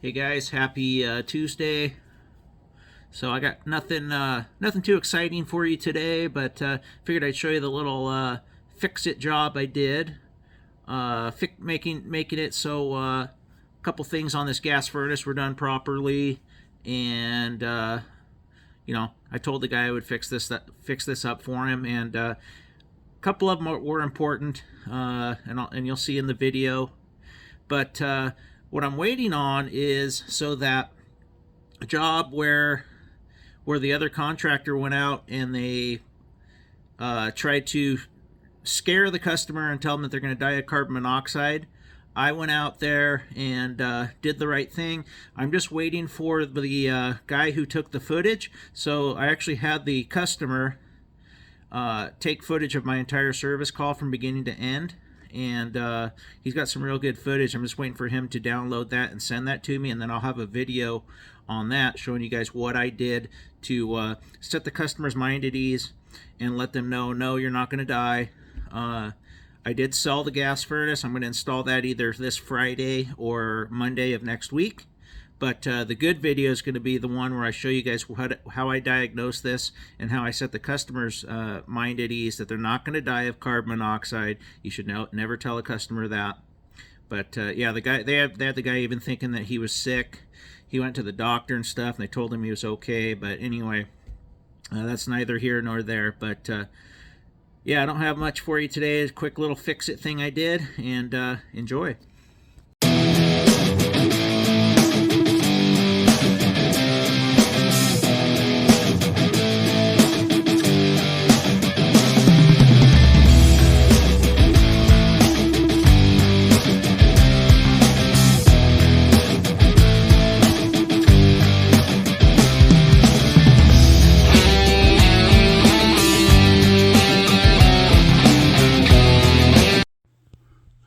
Hey guys, happy Tuesday. So I got nothing too exciting for you today, but figured I'd show you the little fix-it job I did, making it so a couple things on this gas furnace were done properly, and you know, I told the guy I would fix this up for him, and a couple of them were important, and you'll see in the video. But what I'm waiting on is so that a job where the other contractor went out and they tried to scare the customer and tell them that they're going to die of carbon monoxide. I went out there and did the right thing. I'm just waiting for the guy who took the footage. So I actually had the customer take footage of my entire service call from beginning to end. And he's got some real good footage. I'm just waiting for him to download that and send that to me, and then I'll have a video on that showing you guys what I did to set the customer's mind at ease and let them know, no, you're not going to die. I did sell the gas furnace. I'm going to install that either this Friday or Monday of next week. But the good video is going to be the one where I show you guys how I diagnose this and how I set the customer's mind at ease that they're not going to die of carbon monoxide. You should never tell a customer that. But yeah, they had the guy even thinking that he was sick. He went to the doctor and stuff, and they told him he was okay. But anyway, that's neither here nor there. But yeah, I don't have much for you today. It's a quick little fix-it thing I did, and enjoy.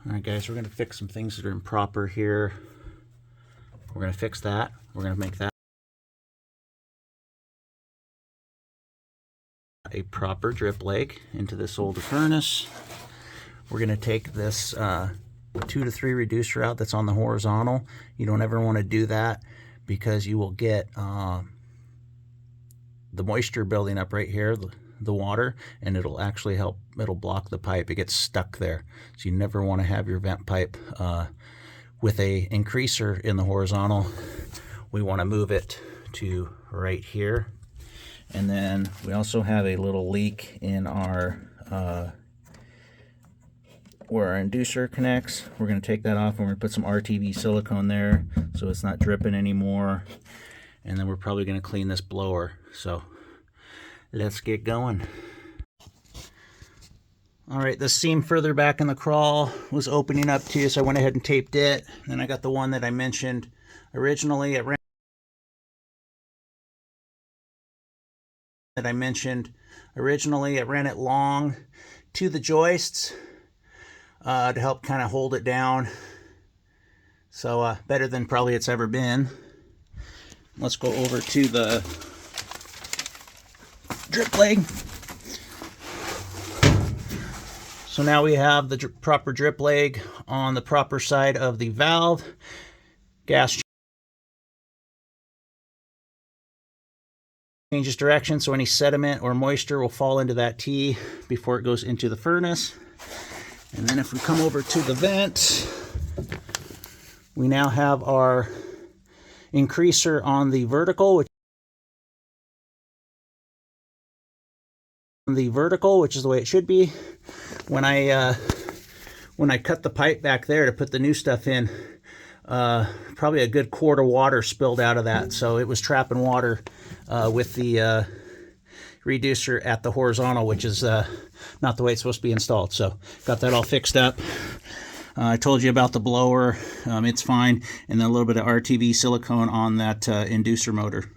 Alright guys, we're going to fix some things that are improper here. We're going to fix that. We're going to make that a proper drip leg into this older furnace. We're going to take this 2 to 3 reducer out that's on the horizontal. You don't ever want to do that because you will get the moisture building up right here, the water, and it'll actually it'll block the pipe. It gets stuck there. So you never want to have your vent pipe with a increaser in the horizontal. We want to move it to right here. And then we also have a little leak in our where our inducer connects. We're going to take that off, and we're going to put some RTV silicone there so it's not dripping anymore. And then we're probably going to clean this blower. So let's get going. All right, the seam further back in the crawl was opening up too, so I went ahead and taped it. Then I got the one that I mentioned originally. It ran it long to the joists to help kind of hold it down. So better than probably it's ever been. Let's go over to the drip leg. So now we have the proper drip leg on the proper side of the valve. Gas changes direction, so any sediment or moisture will fall into that T before it goes into the furnace. And then if we come over to the vent, we now have our increaser on the vertical, which is the way it should be. When I cut the pipe back there to put the new stuff in, probably a good quart of water spilled out of that, so it was trapping water with the reducer at the horizontal, which is not the way it's supposed to be installed. So got that all fixed up. I told you about the blower. It's fine, and then a little bit of RTV silicone on that inducer motor.